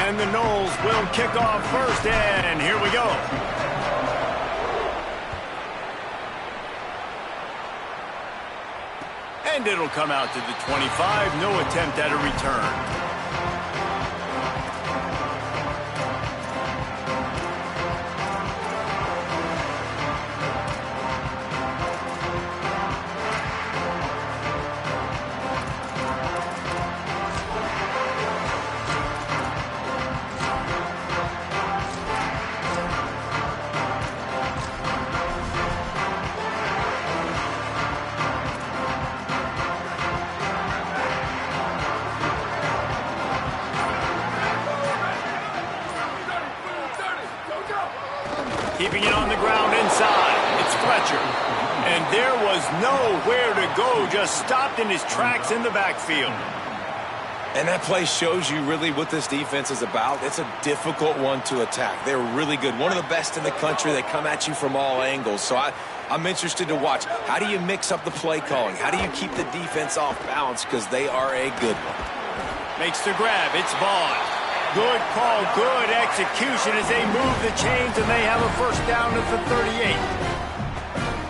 And the Noles will kick off first, and here we go. And it'll come out to the 25. No attempt at a return. Keeping it on the ground inside. It's Fletcher. And there was nowhere to go. Just stopped in his tracks in the backfield. And that play shows you really what this defense is about. It's a difficult one to attack. They're really good. One of the best in the country. They come at you from all angles. So I'm interested to watch. How do you mix up the play calling? How do you keep the defense off balance? Because they are a good one. Makes the grab. It's Vaughn. Good call, good execution as they move the chains, and they have a first down at the 38.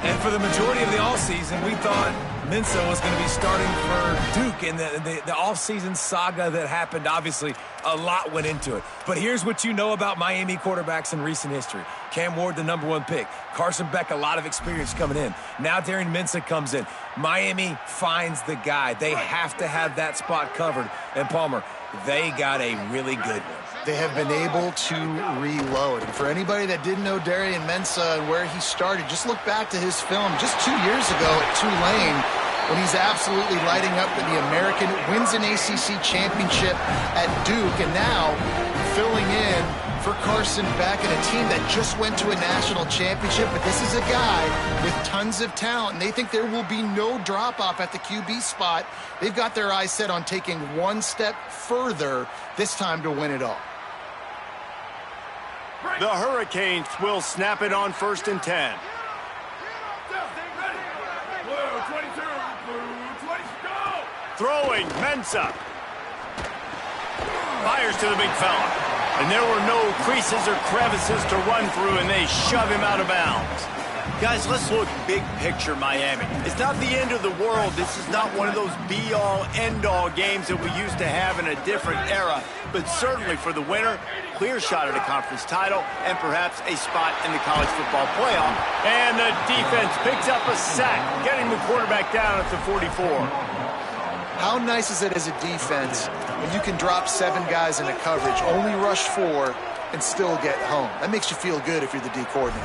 And for the majority of the offseason, we thought Mensah was going to be starting for Duke. And the offseason saga that happened, obviously, a lot went into it. But here's what you know about Miami quarterbacks in recent history. Cam Ward, the #1 pick. Carson Beck, a lot of experience coming in. Now Darren Mensah comes in. Miami finds the guy. They have to have that spot covered. And Palmer, they got a really good one. They have been able to reload. And for anybody that didn't know Darren Mensah and where he started, just look back to his film just 2 years ago at Tulane when he's absolutely lighting up with the American, wins an ACC championship at Duke, and now filling in for Carson Beck and a team that just went to a national championship. But this is a guy with tons of talent, and they think there will be no drop-off at the QB spot. They've got their eyes set on taking one step further this time to win it all. The Hurricanes will snap it on 1st and 10. Throwing, Mensah. Fires to the big fella. And there were no creases or crevices to run through, and they shove him out of bounds. Guys, let's look big picture Miami. It's not the end of the world. This is not one of those be-all, end-all games that we used to have in a different era. But certainly for the winner, clear shot at a conference title and perhaps a spot in the college football playoff. And the defense picks up a sack, getting the quarterback down at the 44. How nice is it as a defense when you can drop 7 guys in a coverage, only rush 4, and still get home? That makes you feel good if you're the D coordinator.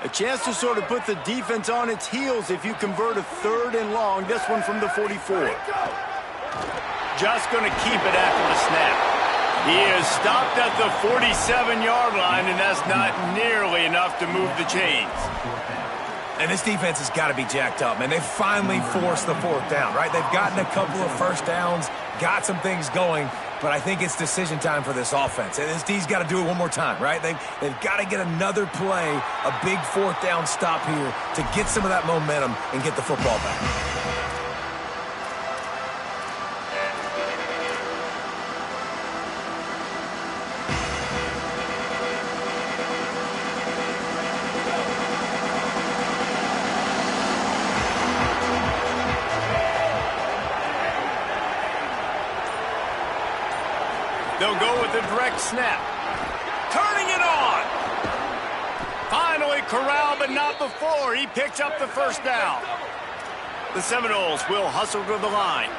A chance to sort of put the defense on its heels if you convert a 3rd and long. This one from the 44. Just going to keep it after the snap. He is stopped at the 47-yard line, and that's not nearly enough to move the chains. And this defense has got to be jacked up, man. They finally forced the 4th down, right? They've gotten a couple of first downs, got some things going, but I think it's decision time for this offense. And this D's got to do it one more time, right? They've got to get another play, a big 4th down stop here to get some of that momentum and get the football back. They'll go with a direct snap. Turning it on. Finally corralled, but not before. He picks up the first down. The Seminoles will hustle to the line.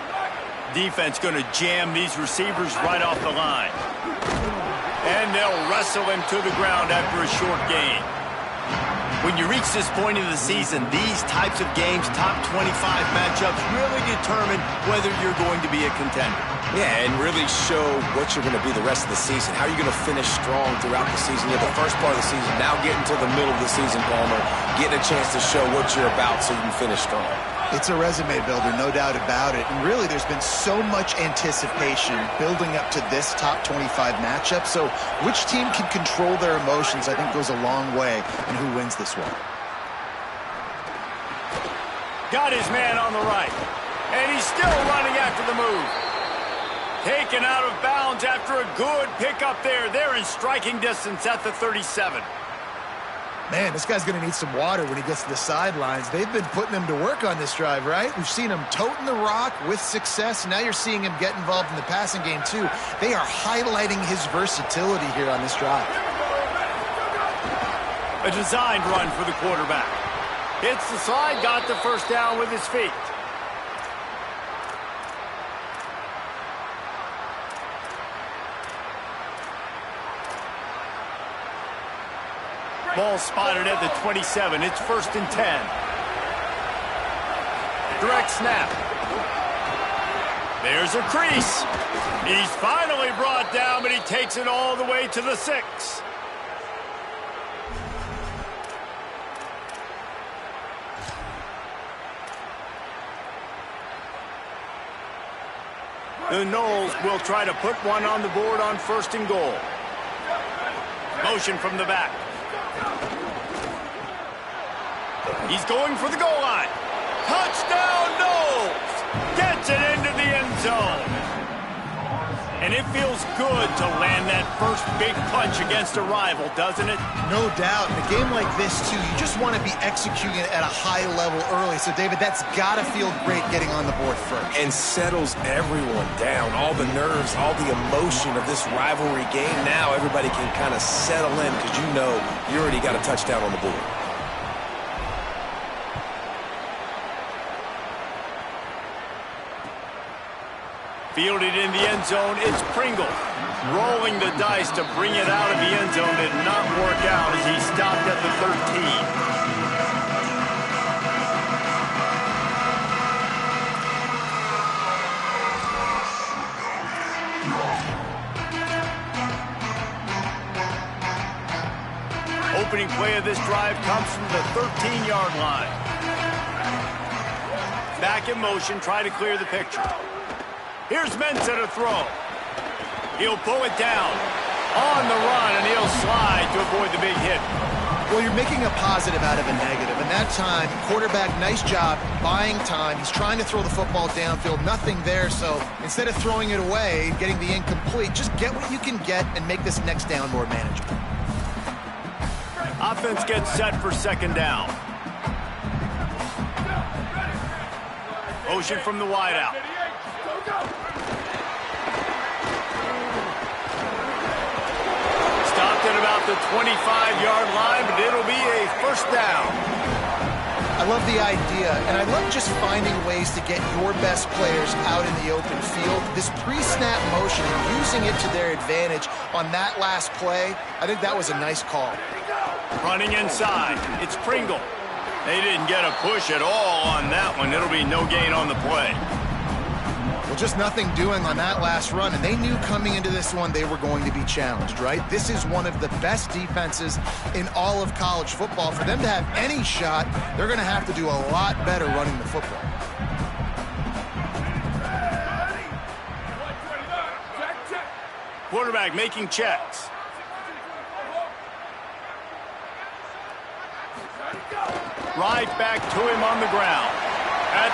Defense going to jam these receivers right off the line. And they'll wrestle him to the ground after a short gain. When you reach this point in the season, these types of games, top 25 matchups, really determine whether you're going to be a contender. Yeah, and really show what you're going to be the rest of the season. How are you going to finish strong throughout the season? You have the first part of the season, now getting to the middle of the season, Palmer, getting a chance to show what you're about so you can finish strong. It's a resume builder, no doubt about it. And really, there's been so much anticipation building up to this top 25 matchup. So which team can control their emotions, I think, goes a long way in who wins this one. Got his man on the right. And he's still running after the move. Taken out of bounds after a good pickup there. They're in striking distance at the 37. Man, this guy's going to need some water when he gets to the sidelines. They've been putting him to work on this drive, right? We've seen him toting the rock with success. Now you're seeing him get involved in the passing game, too. They are highlighting his versatility here on this drive. A designed run for the quarterback. Hits the slide, got the first down with his feet. Ball spotted at the 27. It's 1st and 10. Direct snap. There's a crease. He's finally brought down, but he takes it all the way to the 6. The Noles will try to put one on the board on 1st and goal. Motion from the back. He's going for the goal line. Touchdown, Noles! Gets it into the end zone. And it feels good to land that first big punch against a rival, doesn't it? No doubt. In a game like this, too, you just want to be executing it at a high level early. So, David, that's got to feel great getting on the board first. And settles everyone down. All the nerves, all the emotion of this rivalry game. Now everybody can kind of settle in because you know you already got a touchdown on the board. Fielded in the end zone, it's Pringle. Rolling the dice to bring it out of the end zone did not work out as he stopped at the 13. Opening play of this drive comes from the 13-yard line. Back in motion, try to clear the picture. Here's Mensa to throw. He'll pull it down on the run, and he'll slide to avoid the big hit. Well, you're making a positive out of a negative. And that time, quarterback, nice job buying time. He's trying to throw the football downfield. Nothing there, so instead of throwing it away, getting the incomplete, just get what you can get and make this next down more manageable. Offense gets set for 2nd down. Motion from the wideout. Stopped at about the 25-yard line, but it'll be a 1st down. I love the idea, and I love just finding ways to get your best players out in the open field. This pre-snap motion and using it to their advantage on that last play, I think that was a nice call. Running inside, it's Pringle. They didn't get a push at all on that one. It'll be no gain on the play. Well, just nothing doing on that last run, and they knew coming into this one they were going to be challenged, right? This is one of the best defenses in all of college football. For them to have any shot, they're going to have to do a lot better running the football. Quarterback making checks. Right back to him on the ground. At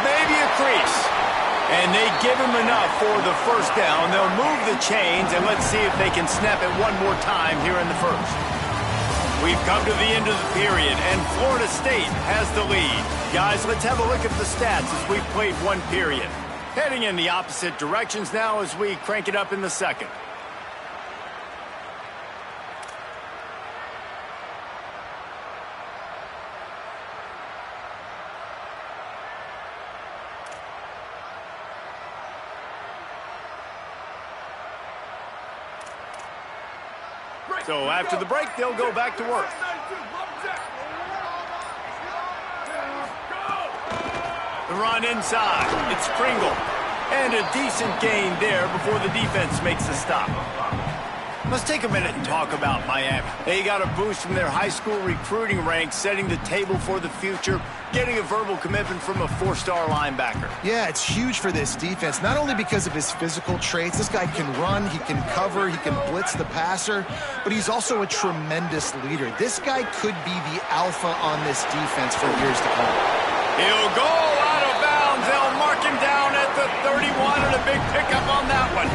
maybe a crease. And they give him enough for the 1st down. They'll move the chains, and let's see if they can snap it one more time here in the 1st. We've come to the end of the period, and Florida State has the lead. Guys, let's have a look at the stats as we've played one period. Heading in the opposite directions now as we crank it up in the 2nd. So after the break, they'll go back to work. The run inside. It's Pringle. And a decent gain there before the defense makes the stop. Let's take a minute and talk about Miami. They got a boost from their high school recruiting ranks, setting the table for the future, getting a verbal commitment from a 4-star linebacker. Yeah, it's huge for this defense, not only because of his physical traits. This guy can run, he can cover, he can blitz the passer, but he's also a tremendous leader. This guy could be the alpha on this defense for years to come. He'll go out of bounds. They'll mark the 31 and a big pickup on that one.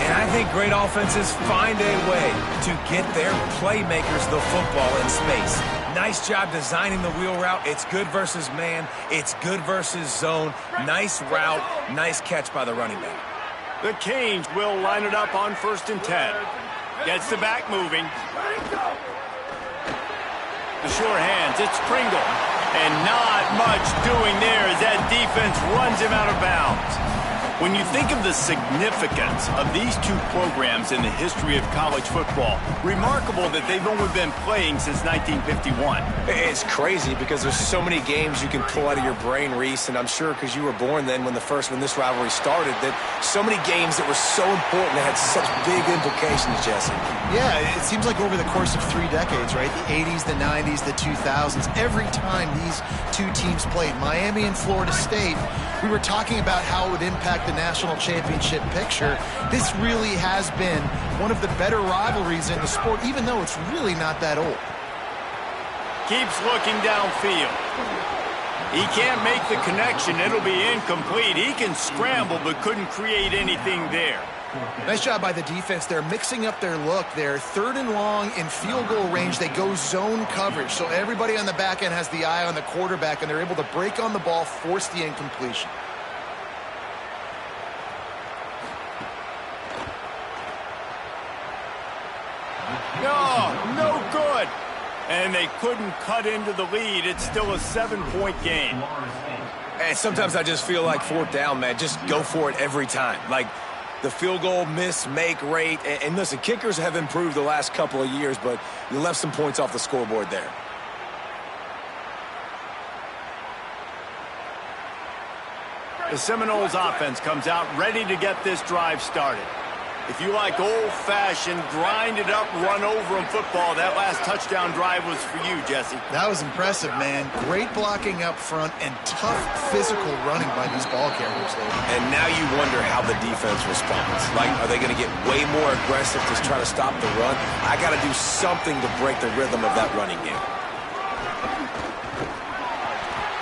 And I think great offenses find a way to get their playmakers the football in space. Nice job designing the wheel route. It's good versus man. It's good versus zone. Nice route. Nice catch by the running back. The Canes will line it up on 1st and 10. Gets the back moving. The sure hands, it's Pringle. And not much doing there as that defense runs him out of bounds. When you think of the significance of these two programs in the history of college football, remarkable that they've only been playing since 1951. It's crazy because there's so many games you can pull out of your brain, Reese, and I'm sure because you were born then when this rivalry started, that so many games that were so important that had such big implications, Jesse. Yeah, it seems like over the course of 3 decades, right? The 80s, the 90s, the 2000s, every time these two teams played, Miami and Florida State, we were talking about how it would impact the national championship picture. This really has been one of the better rivalries in the sport, even though it's really not that old. Keeps looking downfield. He can't make the connection. It'll be incomplete. He can scramble, but couldn't create anything there. Nice job by the defense. They're mixing up their look. They're 3rd and long in field goal range. They go zone coverage, so everybody on the back end has the eye on the quarterback, and they're able to break on the ball, force the incompletion. No good. And they couldn't cut into the lead. It's still a 7-point game. And sometimes I just feel like 4th down, man, just go for it every time. Like the field goal miss-make rate. And listen, kickers have improved the last couple of years, but you left some points off the scoreboard there. The Seminoles offense comes out ready to get this drive started. If you like old-fashioned, grind-it-up, run-over-'em football, that last touchdown drive was for you, Jesse. That was impressive, man. Great blocking up front and tough physical running by these ball carriers there. And now you wonder how the defense responds. Like, are they going to get way more aggressive to try to stop the run? I got to do something to break the rhythm of that running game.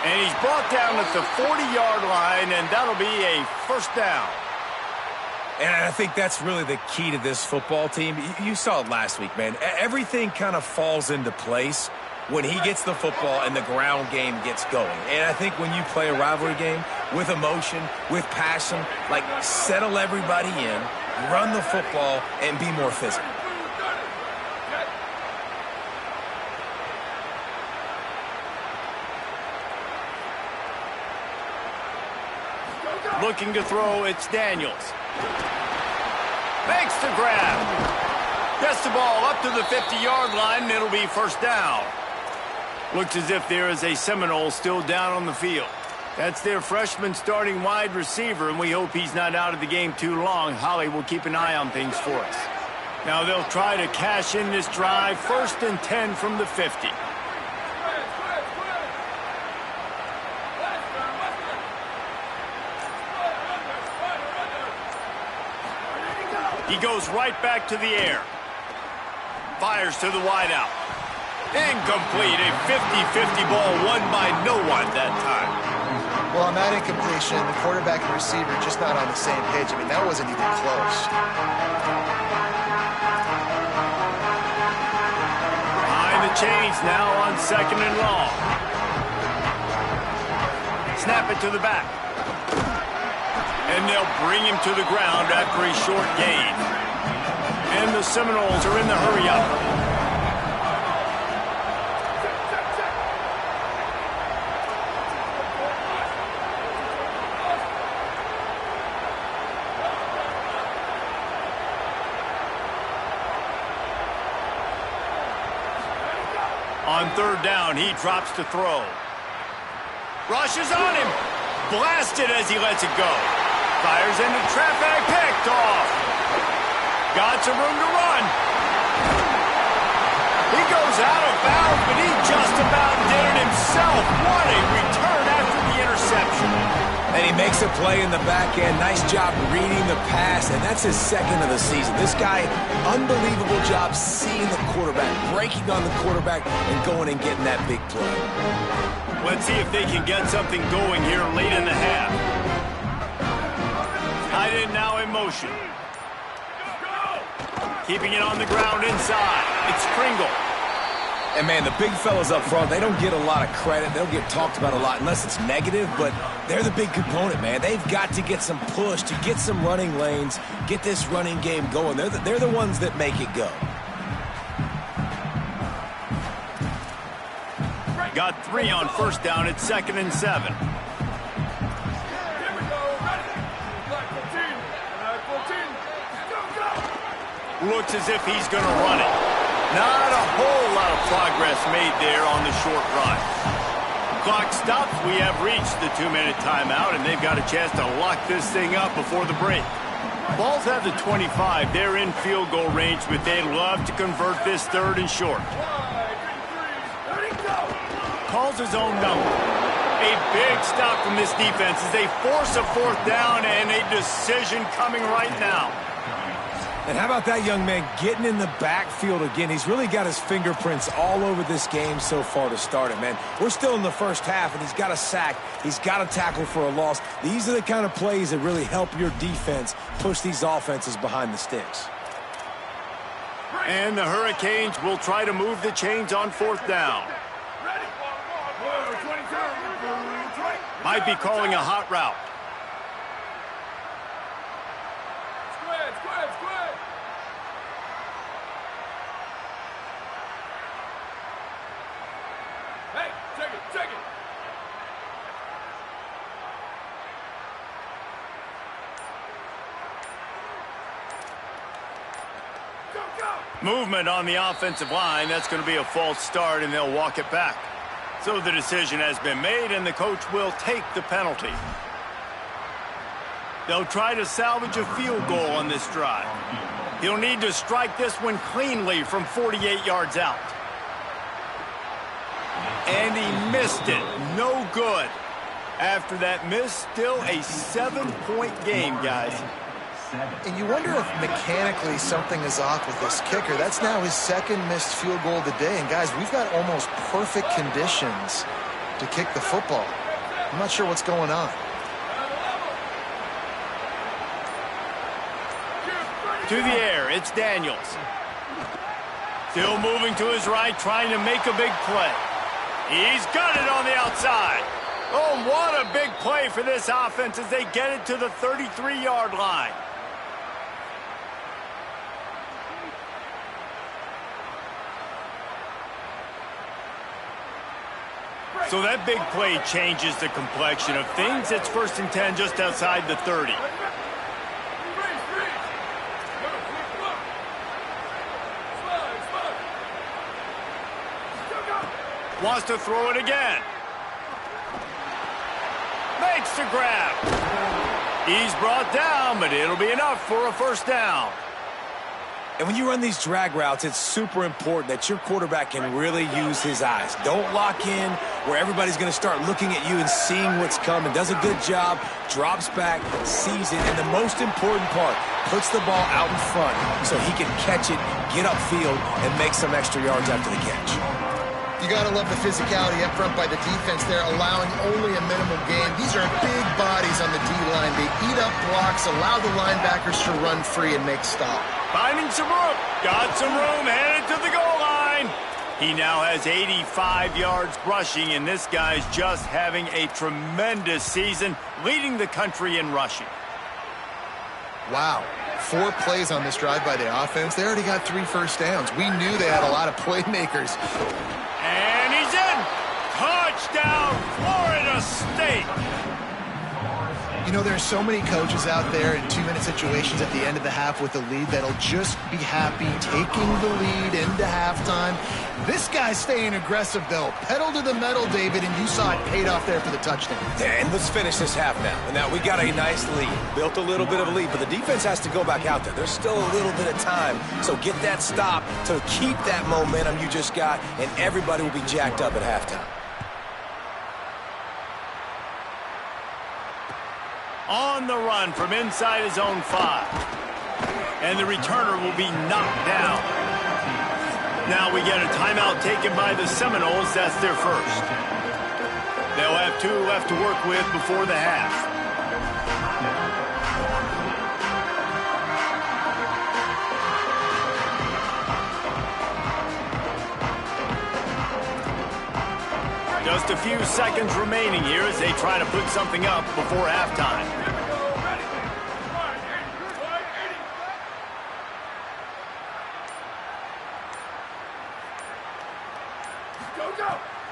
And he's brought down at the 40-yard line, and that'll be a 1st down. And I think that's really the key to this football team. You saw it last week, man. Everything kind of falls into place when he gets the football and the ground game gets going. And I think when you play a rivalry game with emotion, with passion, like settle everybody in, run the football, and be more physical. Looking to throw, it's Daniels. Makes the grab. Gets the ball up to the 50-yard line, and it'll be 1st down. Looks as if there is a Seminole still down on the field. That's their freshman starting wide receiver, and we hope he's not out of the game too long. Holly will keep an eye on things for us. Now they'll try to cash in this drive. 1st and 10 from the 50. He goes right back to the air. Fires to the wideout. Incomplete. A 50-50 ball won by no one that time. Well, on that incompletion, the quarterback and receiver just not on the same page. I mean, that wasn't even close. Behind the chains now on 2nd and long. Snap it to the back. And they'll bring him to the ground after a short gain. And the Seminoles are in the hurry-up. On 3rd down, he drops to throw. Rushes on him. Blasted as he lets it go. Fires into traffic, picked off. Got some room to run. He goes out of bounds, but he just about did it himself. What a return after the interception. And he makes a play in the back end. Nice job reading the pass, and that's his 2nd of the season. This guy, unbelievable job seeing the quarterback, breaking on the quarterback, and going and getting that big play. Let's see if they can get something going here late in the half. motion. Keeping it on the ground inside. It's Kringle. And, man, the big fellas up front, they don't get a lot of credit. They'll get talked about a lot unless it's negative, but they're the big component, man. They've got to get some push, to get some running lanes, get this running game going. They're the ones that make it go. Got 3 on first down. It's 2nd and 7. Looks as if he's going to run it. Not a whole lot of progress made there on the short run. Clock stops. We have reached the 2-minute timeout, and they've got a chance to lock this thing up before the break. Balls have the 25. They're in field goal range, but they'd love to convert this 3rd and short. Calls his own number. A big stop from this defense as they force a 4th down and a decision coming right now. And how about that young man getting in the backfield again? He's really got his fingerprints all over this game so far to start it, man. We're still in the first half, and he's got a sack. He's got a tackle for a loss. These are the kind of plays that really help your defense push these offenses behind the sticks. And the Hurricanes will try to move the chains on 4th down. Might be calling a hot route. Movement on the offensive line. That's going to be a false start, and they'll walk it back. So the decision has been made, and the coach will take the penalty. They'll try to salvage a field goal on this drive. He'll need to strike this one cleanly from 48 yards out. And he missed it. No good. After that miss, still a 7-point game, guys. And you wonder if mechanically something is off with this kicker. That's now his 2nd missed field goal of the day. And, guys, we've got almost perfect conditions to kick the football. I'm not sure what's going on. To the air, it's Daniels. Still moving to his right, trying to make a big play. He's got it on the outside. Oh, what a big play for this offense as they get it to the 33-yard line. So that big play changes the complexion of things. It's 1st and 10 just outside the 30. Wants to throw it again. Makes the grab. He's brought down, but it'll be enough for a 1st down. And when you run these drag routes, it's super important that your quarterback can really use his eyes. Don't lock in where everybody's going to start looking at you and seeing what's coming. Does a good job, drops back, sees it, and the most important part, puts the ball out in front so he can catch it, get upfield, and make some extra yards after the catch. You got to love the physicality up front by the defense there, allowing only a minimum gain. These are big bodies on the D-line. They eat up blocks, allow the linebackers to run free and make stop. Finding some room. Got some room, headed to the goal line. He now has 85 yards rushing, and this guy's just having a tremendous season, leading the country in rushing. Wow. 4 plays on this drive by the offense. They already got 3 first downs. We knew they had a lot of playmakers. And he's in. Touchdown, Florida State. You know, there's so many coaches out there in 2-minute situations at the end of the half with a lead that'll just be happy taking the lead into halftime. This guy's staying aggressive, though. Pedal to the metal, David, and you saw it paid off there for the touchdown. And let's finish this half now. And now we got a nice lead. Built a little bit of a lead, but the defense has to go back out there. There's still a little bit of time. So get that stop to keep that momentum you just got, and everybody will be jacked up at halftime. On the run from inside his own 5. And the returner will be knocked down. Now we get a timeout taken by the Seminoles. That's their first. They'll have 2 left to work with before the half. Just a few seconds remaining here as they try to put something up before halftime.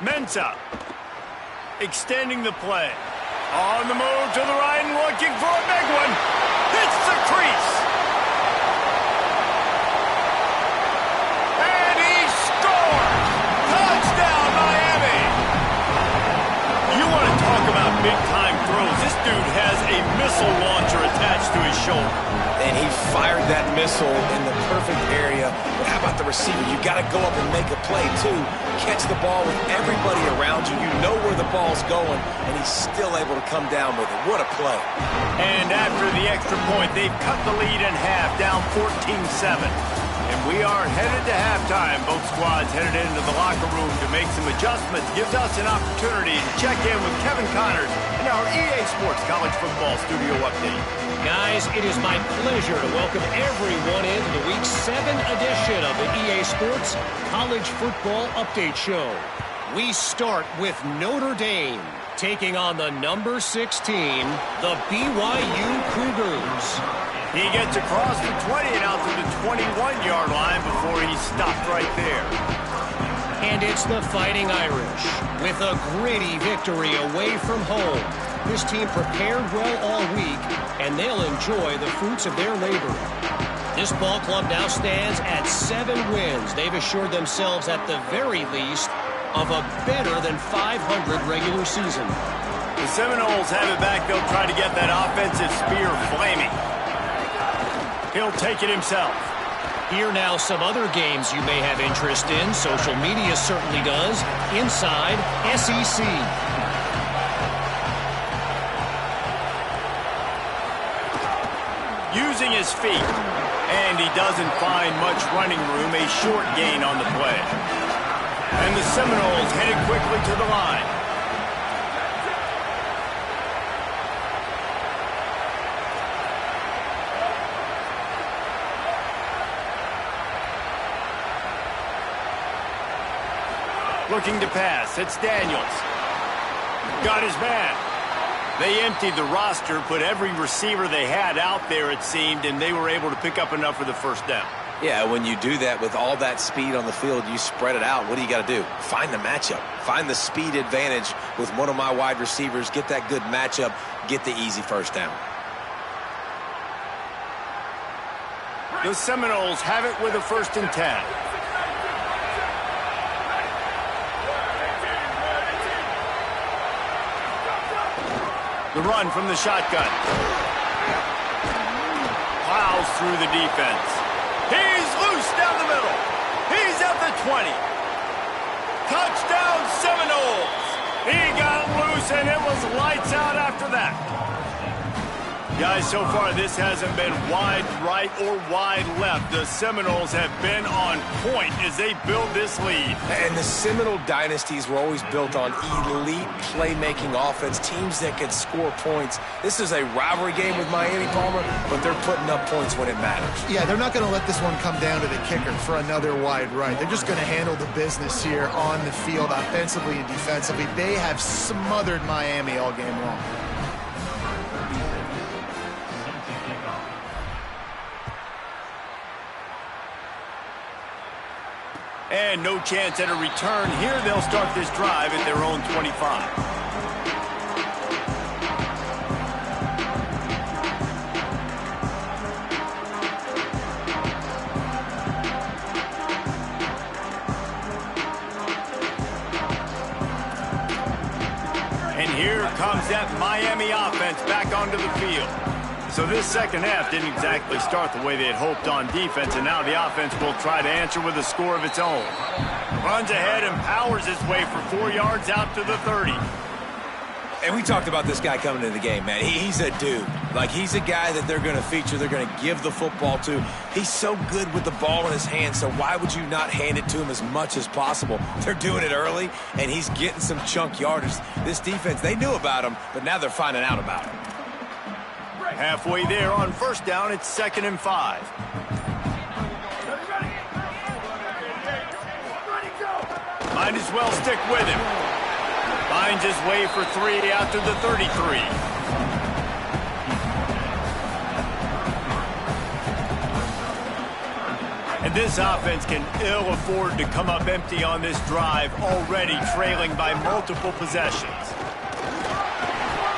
Mensah extending the play. On the move to the right and looking for a big one. Hits the crease. And he scores! Touchdown, Miami! You want to talk about big-time throws. This dude has a missile launcher attached to his shoulder. And he fired that missile in the perfect area. But how about the receiver? You got to go up and make a play, too. Catch the ball with everybody around you. You know where the ball's going, and he's still able to come down with it. What a play. And after the extra point, they've cut the lead in half, down 14-7. And we are headed to halftime. Both squads headed into the locker room to make some adjustments. Gives us an opportunity to check in with Kevin Connors in our EA Sports College Football Studio Update. Guys, it is my pleasure to welcome everyone into the Week 7 edition of the EA Sports College Football Update Show. We start with Notre Dame taking on the number 16, the BYU Cougars. He gets across the 20 and out to the 21-yard line before he stopped right there. And it's the Fighting Irish with a gritty victory away from home. This team prepared well all week, and they'll enjoy the fruits of their labor. This ball club now stands at 7 wins. They've assured themselves at the very least of a better than 500 regular season. The Seminoles have it back. They'll try to get that offensive spear flaming. He'll take it himself. Here now some other games you may have interest in. Social media certainly does. Inside SEC. Using his feet. And he doesn't find much running room. A short gain on the play. And the Seminoles headed quickly to the line. Looking to pass. It's Daniels. Got his man. They emptied the roster, put every receiver they had out there, it seemed, and they were able to pick up enough for the first down. Yeah, when you do that with all that speed on the field, you spread it out. What do you got to do? Find the matchup. Find the speed advantage with one of my wide receivers. Get that good matchup. Get the easy first down. The Seminoles have it with a 1st and 10. The run from the shotgun. Plows through the defense. He's loose down the middle. He's at the 20. Touchdown Seminoles. He got loose and it was lights out after that. Guys, so far this hasn't been wide right or wide left. The Seminoles have been on point as they build this lead. And the Seminole dynasties were always built on elite playmaking offense, teams that could score points. This is a rivalry game with Miami, Palmer, but they're putting up points when it matters. Yeah, they're not going to let this one come down to the kicker for another wide right. They're just going to handle the business here on the field, offensively and defensively. They have smothered Miami all game long. And no chance at a return here. They'll start this drive at their own 25. And here comes that Miami offense back onto the field. So this second half didn't exactly start the way they had hoped on defense, and now the offense will try to answer with a score of its own. Runs ahead and powers his way for 4 yards out to the 30. And we talked about this guy coming into the game, man. He's a dude. Like, he's a guy that they're going to feature, they're going to give the football to. He's so good with the ball in his hands, so why would you not hand it to him as much as possible? They're doing it early, and he's getting some chunk yardage. This defense, they knew about him, but now they're finding out about him. Halfway there on first down, it's 2nd and 5. Might as well stick with him. Finds his way for 3 after the 33. And this offense can ill afford to come up empty on this drive, already trailing by multiple possessions.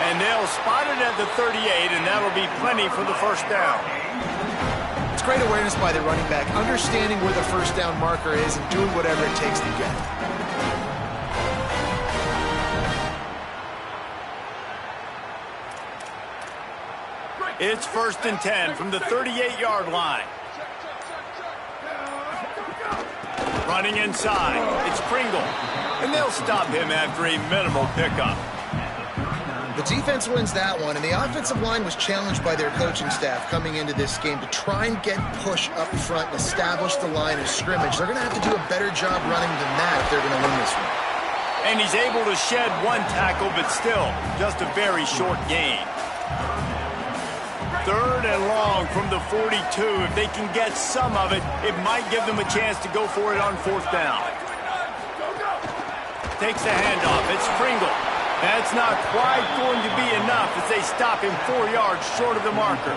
And they'll spot it at the 38, and that'll be plenty for the first down. It's great awareness by the running back, understanding where the first down marker is and doing whatever it takes to get it. It's 1st and 10 from the 38-yard line. Running inside, it's Pringle, and they'll stop him after a minimal pickup. The defense wins that one, and the offensive line was challenged by their coaching staff coming into this game to try and get push up front and establish the line of scrimmage. They're going to have to do a better job running than that if they're going to win this one. And he's able to shed 1 tackle, but still, just a very short gain. 3rd and long from the 42. If they can get some of it, it might give them a chance to go for it on 4th down. Takes the handoff. It's Pringle. That's not quite going to be enough as they stop him 4 yards short of the marker.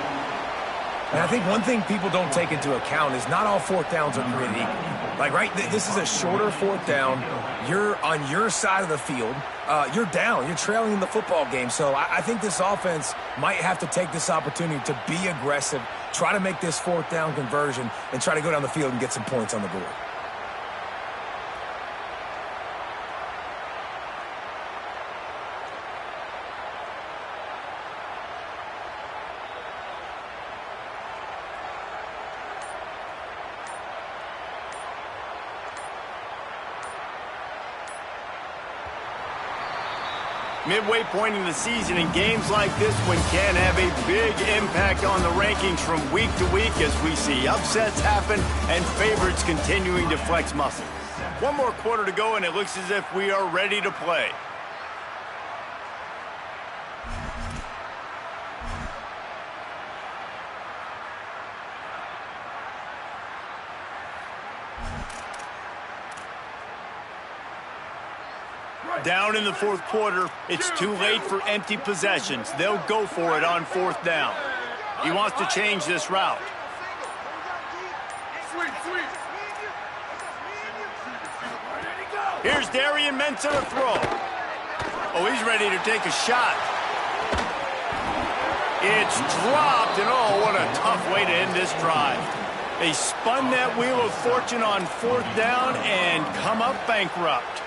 And I think one thing people don't take into account is not all 4th downs are created equal. Like, right, this is a shorter 4th down. You're on your side of the field. You're down. You're trailing in the football game. So I think this offense might have to take this opportunity to be aggressive, try to make this 4th down conversion, and try to go down the field and get some points on the board. Midway point in the season, and games like this one can have a big impact on the rankings from week to week as we see upsets happen and favorites continuing to flex muscles. 1 more quarter to go, and it looks as if we are ready to play. Down in the 4th quarter, it's too late for empty possessions. They'll go for it on 4th down. He wants to change this route. Here's Darian Mensah to throw. Oh, he's ready to take a shot. It's dropped, and oh, what a tough way to end this drive. They spun that wheel of fortune on 4th down and come up bankrupt.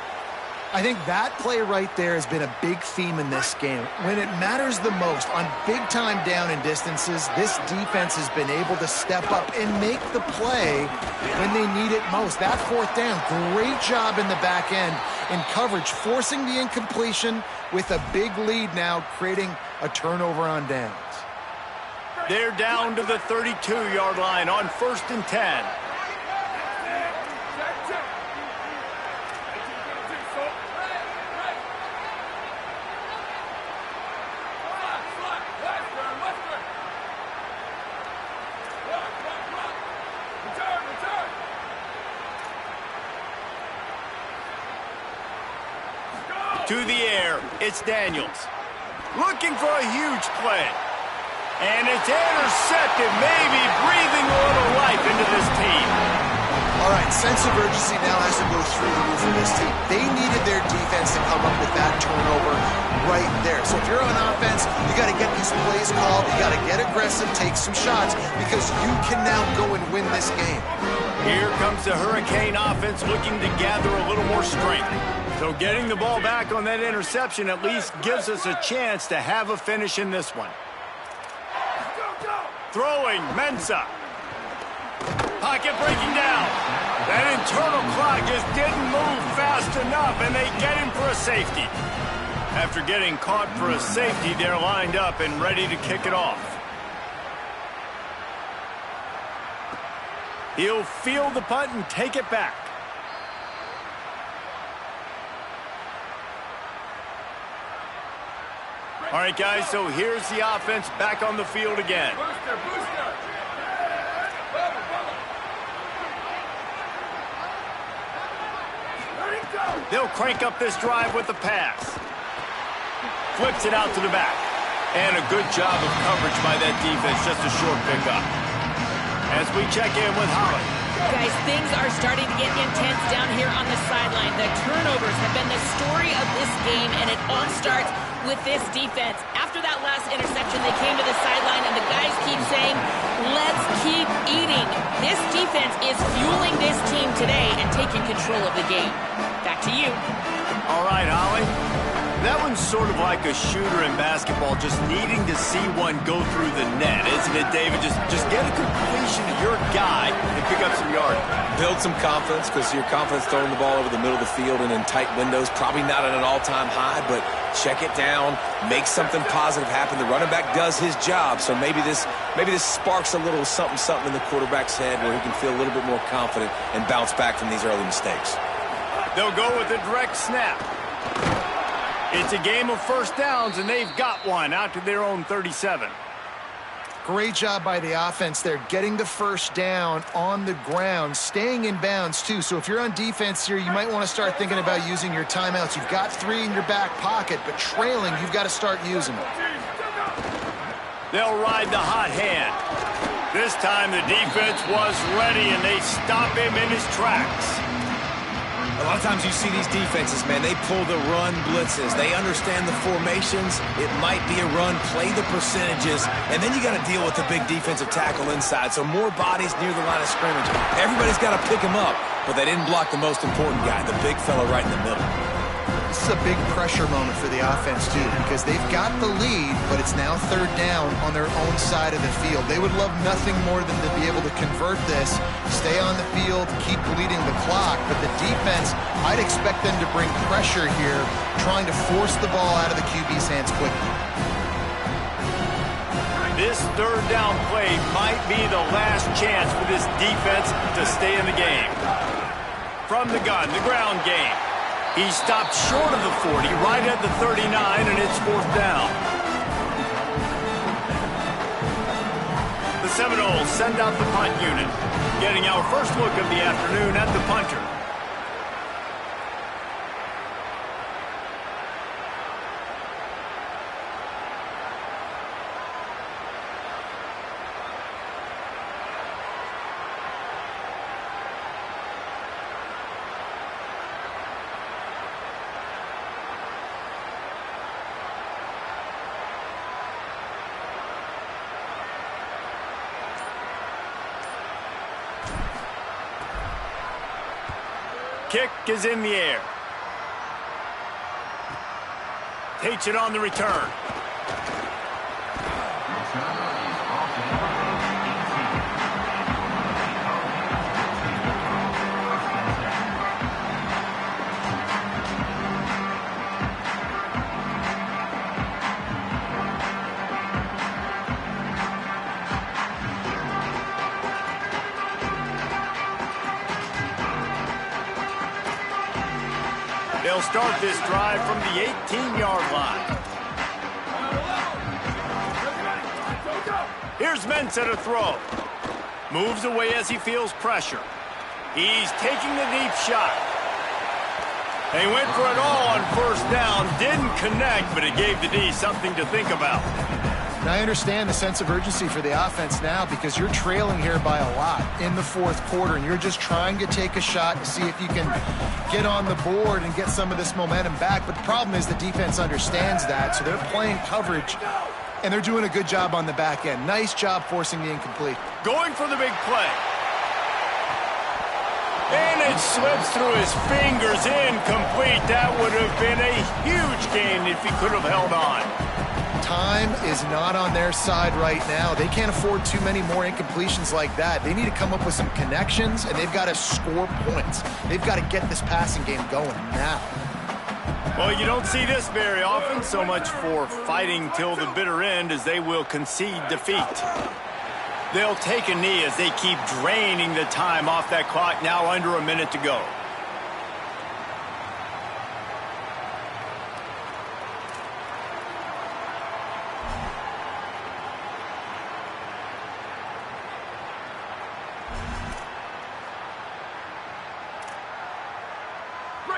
I think that play right there has been a big theme in this game. When it matters the most, on big-time down and distances, this defense has been able to step up and make the play when they need it most. That 4th down, great job in the back end in coverage, forcing the incompletion with a big lead now, creating a turnover on downs. They're down to the 32-yard line on 1st and 10. To the air, it's Daniels. Looking for a huge play. And it's intercepted, maybe breathing a little life into this team. All right, sense of urgency now has to go through the roof for this team. They needed their defense to come up with that turnover right there. So if you're on offense, you got to get these plays called. You got to get aggressive, take some shots, because you can now go and win this game. Here comes the Hurricane offense looking to gather a little more strength. So getting the ball back on that interception at least gives us a chance to have a finish in this one. Throwing, Mensah. Pocket breaking down. That internal clock just didn't move fast enough, and they get him for a safety. After getting caught for a safety, they're lined up and ready to kick it off. He'll field the punt and take it back. All right, guys, so here's the offense back on the field again. They'll crank up this drive with the pass. Flips it out to the back. And a good job of coverage by that defense. Just a short pickup. As we check in with Holly. Guys, things are starting to get intense down here on the sideline. The turnovers have been the story of this game, and it all starts with this defense. After that last interception, they came to the sideline, and the guys keep saying, let's keep eating. This defense is fueling this team today and taking control of the game. Back to you. All right, Holly. That one's sort of like a shooter in basketball, just needing to see one go through the net, isn't it, David? Just get a completion to your guy and pick up some yardage. Build some confidence, because your confidence throwing the ball over the middle of the field and in tight windows, probably not at an all-time high, but check it down, make something positive happen. The running back does his job, so maybe this sparks a little something in the quarterback's head where he can feel a little bit more confident and bounce back from these early mistakes. They'll go with a direct snap. It's a game of first downs, and they've got one out to their own 37. Great job by the offense there, getting the first down on the ground, staying in bounds too. So if you're on defense here, you might want to start thinking about using your timeouts. You've got 3 in your back pocket, but trailing, you've got to start using them. They'll ride the hot hand. This time the defense was ready, and they stop him in his tracks. A lot of times you see these defenses, man, they pull the run blitzes. They understand the formations. It might be a run, play the percentages, and then you got to deal with the big defensive tackle inside. So more bodies near the line of scrimmage. Everybody's got to pick him up, but they didn't block the most important guy, the big fella right in the middle. This is a big pressure moment for the offense, too, because they've got the lead, but it's now third down on their own side of the field. They would love nothing more than to be able to convert this, stay on the field, keep bleeding the clock, but the defense, I'd expect them to bring pressure here, trying to force the ball out of the QB's hands quickly. This third down play might be the last chance for this defense to stay in the game. From the gun, the ground game. He stopped short of the 40, right at the 39, and it's fourth down. The Seminoles send out the punt unit, getting our first look of the afternoon at the punter. Kick is in the air. Takes it on the return. They'll start this drive from the 18-yard line. Here's Mensah to throw. Moves away as he feels pressure. He's taking the deep shot. They went for it all on first down. Didn't connect, but it gave the D something to think about. And I understand the sense of urgency for the offense now because you're trailing here by a lot in the fourth quarter, and you're just trying to take a shot to see if you can get on the board and get some of this momentum back. But the problem is the defense understands that, so they're playing coverage, and they're doing a good job on the back end. Nice job forcing the incomplete. Going for the big play. And it slips through his fingers, incomplete. That would have been a huge gain if he could have held on. Time is not on their side right now. They can't afford too many more incompletions like that. They need to come up with some connections, and they've got to score points. They've got to get this passing game going now. Well, you don't see this very often. So much for fighting till the bitter end as they will concede defeat. They'll take a knee as they keep draining the time off that clock. Now under a minute to go.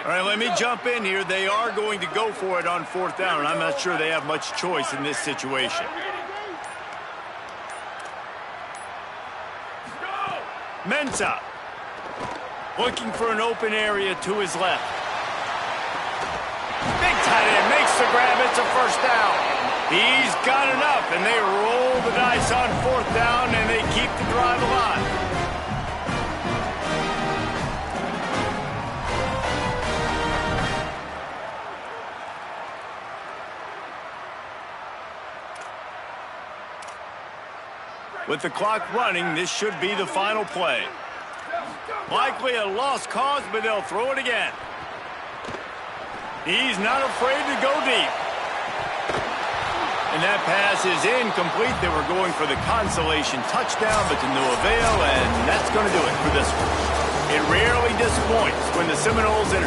All right, let me jump in here. They are going to go for it on 4th down, and I'm not sure they have much choice in this situation. Mensah looking for an open area to his left. Big tight end makes the grab. It's a 1st down. He's got enough, and they roll the dice on 4th down, and they keep the drive alive. With the clock running, this should be the final play. Likely a lost cause, but they'll throw it again. He's not afraid to go deep. And that pass is incomplete. They were going for the consolation touchdown, but to no avail, and that's going to do it for this one. It rarely disappoints when the Seminoles and